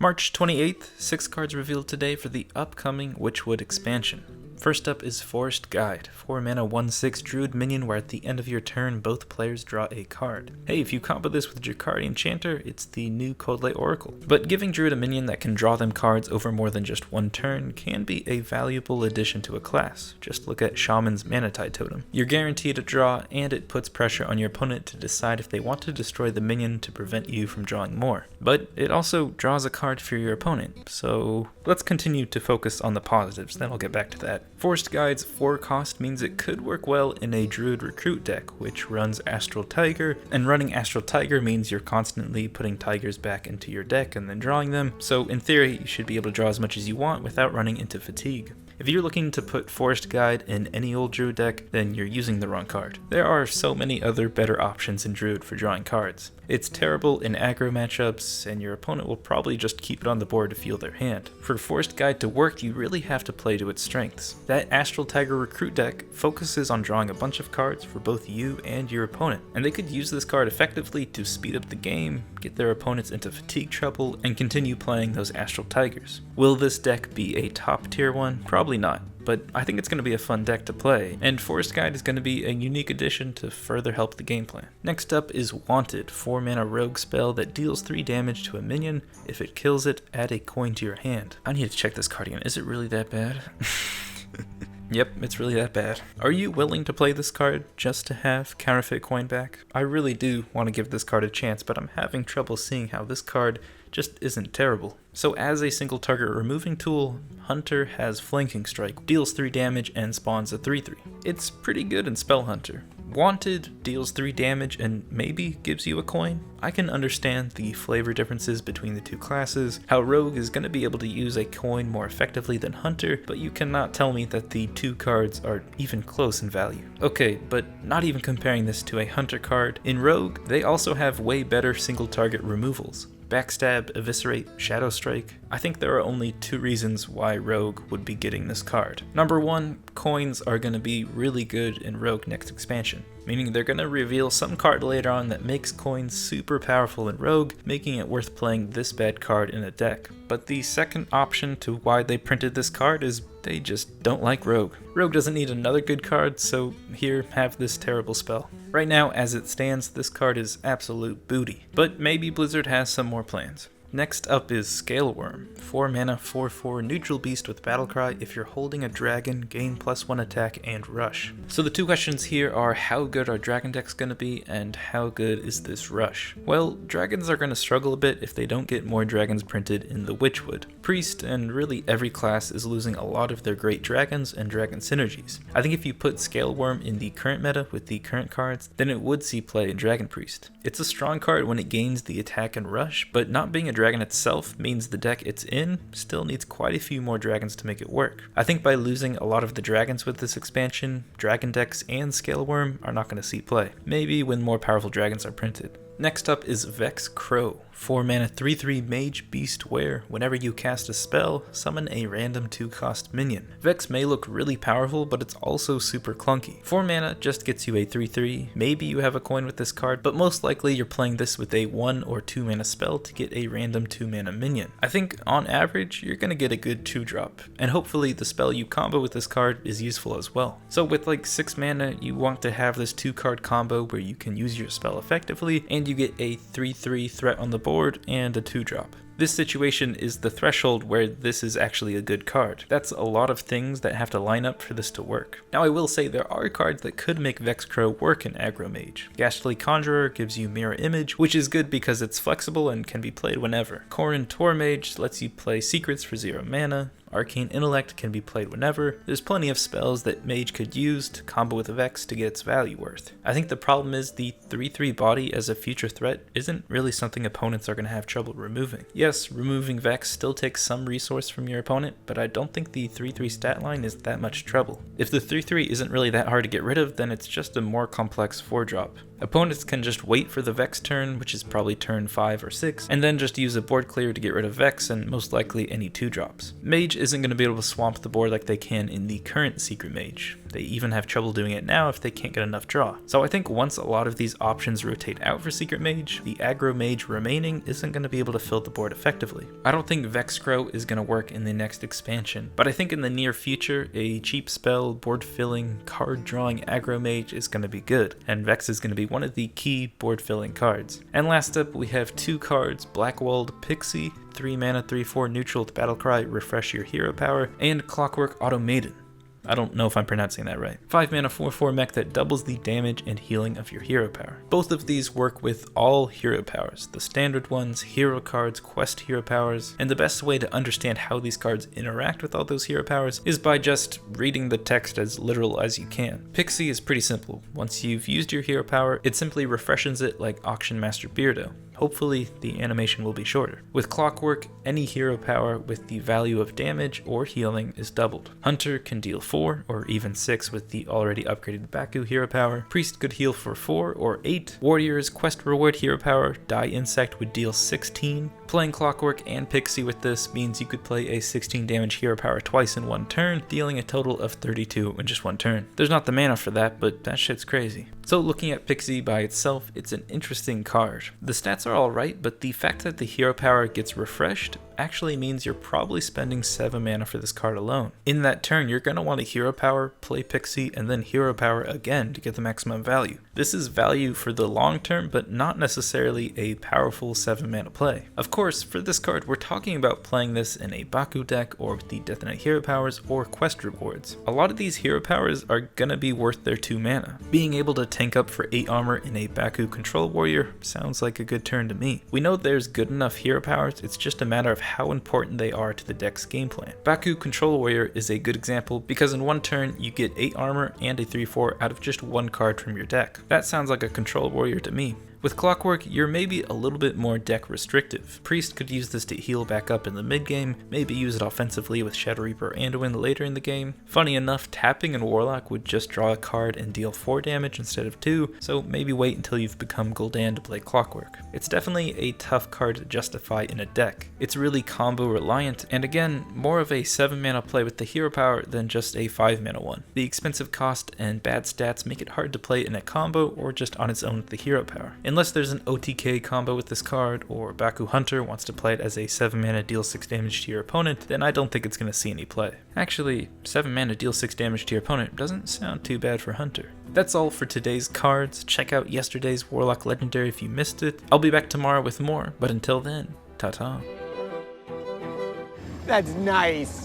March 28th, 6 cards revealed today for the upcoming Witchwood expansion. First up is Forest Guide, 4 mana 1/6 druid minion where at the end of your turn both players draw a card. Hey, if you combo this with Jakari Enchanter, it's the new Coldlight Oracle. But giving druid a minion that can draw them cards over more than just one turn can be a valuable addition to a class. Just look at Shaman's Mana Tide Totem. You're guaranteed a draw, and it puts pressure on your opponent to decide if they want to destroy the minion to prevent you from drawing more. But it also draws a card for your opponent, so let's continue to focus on the positives, then I'll get back to that. Forest Guide's 4 cost means it could work well in a Druid Recruit deck, which runs Astral Tiger, and running Astral Tiger means you're constantly putting tigers back into your deck and then drawing them, so in theory you should be able to draw as much as you want without running into fatigue. If you're looking to put Forest Guide in any old Druid deck, then you're using the wrong card. There are so many other better options in Druid for drawing cards. It's terrible in aggro matchups, and your opponent will probably just keep it on the board to feel their hand. For Forest Guide to work, you really have to play to its strengths. That Astral Tiger Recruit deck focuses on drawing a bunch of cards for both you and your opponent, and they could use this card effectively to speed up the game, get their opponents into fatigue trouble, and continue playing those Astral Tigers. Will this deck be a top tier one? Probably not, but I think it's going to be a fun deck to play, and Forest Guide is going to be a unique addition to further help the game plan. Next up is Wanted, 4 mana rogue spell that deals 3 damage to a minion. If it kills it, add a coin to your hand. I need to check this card again. Is it really that bad? Yep, it's really that bad. Are you willing to play this card just to have Counterfeit Coin back? I really do want to give this card a chance, but I'm having trouble seeing how this card just isn't terrible. So as a single target removing tool, Hunter has Flanking Strike, deals 3 damage and spawns a 3/3. It's pretty good in Spell Hunter. Wanted deals 3 damage and maybe gives you a coin. I can understand the flavor differences between the two classes, how Rogue is going to be able to use a coin more effectively than Hunter, but you cannot tell me that the two cards are even close in value. Okay, but not even comparing this to a Hunter card, in Rogue, they also have way better single target removals. Backstab, Eviscerate, Shadow Strike. I think there are only 2 reasons why Rogue would be getting this card. Number 1, coins are going to be really good in Rogue next expansion, meaning they're going to reveal some card later on that makes coins super powerful in Rogue, making it worth playing this bad card in a deck. But the second option to why they printed this card is they just don't like Rogue. Rogue doesn't need another good card, so here, have this terrible spell. Right now, as it stands, this card is absolute booty, but maybe Blizzard has some more plans. Next up is Scaleworm, 4 mana 4/4 neutral beast with Battlecry. If you're holding a dragon, gain +1 attack and rush. So the 2 questions here are how good are dragon decks going to be and how good is this rush? Well, dragons are going to struggle a bit if they don't get more dragons printed in the Witchwood. Priest and really every class is losing a lot of their great dragons and dragon synergies. I think if you put Scaleworm in the current meta with the current cards, then it would see play in Dragon Priest. It's a strong card when it gains the attack and rush, but not being a dragon itself means the deck it's in still needs quite a few more dragons to make it work. I think by losing a lot of the dragons with this expansion, dragon decks and Scaleworm are not going to see play. Maybe when more powerful dragons are printed. Next up is Vex Crow, 4 mana 3/3 mage beast where whenever you cast a spell, summon a random 2-cost minion. Vex may look really powerful, but it's also super clunky. 4 mana just gets you a 3/3, maybe you have a coin with this card, but most likely you're playing this with a 1 or 2 mana spell to get a random 2 mana minion. I think on average you're gonna get a good 2-drop, and hopefully the spell you combo with this card is useful as well. So with like 6 mana, you want to have this 2-card combo where you can use your spell effectively, and you get a 3/3 threat on the board and a 2-drop. This situation is the threshold where this is actually a good card. That's a lot of things that have to line up for this to work. Now I will say there are cards that could make Vex Crow work in Aggro Mage. Ghastly Conjurer gives you Mirror Image, which is good because it's flexible and can be played whenever. Corrin Tor Mage lets you play Secrets for 0 mana. Arcane Intellect can be played whenever. There's plenty of spells that Mage could use to combo with Vex to get its value worth. I think the problem is the 3/3 body as a future threat isn't really something opponents are going to have trouble removing. Yes, removing Vex still takes some resource from your opponent, but I don't think the 3/3 stat line is that much trouble. If the 3/3 isn't really that hard to get rid of, then it's just a more complex 4-drop. Opponents can just wait for the Vex turn, which is probably turn 5 or 6, and then just use a board clear to get rid of Vex and most likely any 2-drops. Mage isn't going to be able to swamp the board like they can in the current Secret Mage. They even have trouble doing it now if they can't get enough draw. So I think once a lot of these options rotate out for Secret Mage, the aggro mage remaining isn't going to be able to fill the board effectively. I don't think Vex Crow is going to work in the next expansion, but I think in the near future, a cheap spell, board filling, card drawing aggro mage is going to be good, and Vex is going to be one of the key board filling cards. And last up, we have 2 cards, Blackwalled Pixie, 3 mana 3/4 neutral with Battlecry, refresh your hero power, and Clockwork Automaton. I don't know if I'm pronouncing that right. 5 mana 4/4 mech that doubles the damage and healing of your hero power. Both of these work with all hero powers, the standard ones, hero cards, quest hero powers, and the best way to understand how these cards interact with all those hero powers is by just reading the text as literal as you can. Pixie is pretty simple. Once you've used your hero power, it simply refreshes it like Auction Master Beardo. Hopefully, the animation will be shorter. With Clockwork, any hero power with the value of damage or healing is doubled. Hunter can deal 4 or even 6 with the already upgraded Baku hero power. Priest could heal for 4 or 8. Warrior's quest reward hero power, Die Insect, would deal 16. Playing Clockwork and Pixie with this means you could play a 16 damage hero power twice in one turn, dealing a total of 32 in just one turn. There's not the mana for that, but that shit's crazy. So looking at Pixie by itself, it's an interesting card. The stats are alright, but the fact that the hero power gets refreshed actually means you're probably spending 7 mana for this card alone. In that turn, you're going to want a hero power, play Pixie, and then hero power again to get the maximum value. This is value for the long term, but not necessarily a powerful 7 mana play. Of course, for this card, we're talking about playing this in a Baku deck or with the Death Knight hero powers or quest rewards. A lot of these hero powers are going to be worth their 2 mana. Being able to tank up for 8 armor in a Baku control warrior sounds like a good turn to me. We know there's good enough hero powers, it's just a matter of how important they are to the deck's game plan. Baku Control Warrior is a good example because in one turn you get 8 armor and a 3/4 out of just 1 card from your deck. That sounds like a Control Warrior to me. With Clockwork, you're maybe a little bit more deck restrictive. Priest could use this to heal back up in the mid game, maybe use it offensively with Shadow Reaper and Anduin later in the game. Funny enough, tapping in Warlock would just draw a card and deal 4 damage instead of 2, so maybe wait until you've become Gul'dan to play Clockwork. It's definitely a tough card to justify in a deck. It's really combo reliant, and again, more of a 7 mana play with the hero power than just a 5 mana one. The expensive cost and bad stats make it hard to play in a combo or just on its own with the hero power. Unless there's an OTK combo with this card, or Baku Hunter wants to play it as a 7 mana deal 6 damage to your opponent, then I don't think it's going to see any play. Actually, 7 mana deal 6 damage to your opponent doesn't sound too bad for Hunter. That's all for today's cards. Check out yesterday's Warlock Legendary if you missed it. I'll be back tomorrow with more, but until then, ta-ta. That's nice.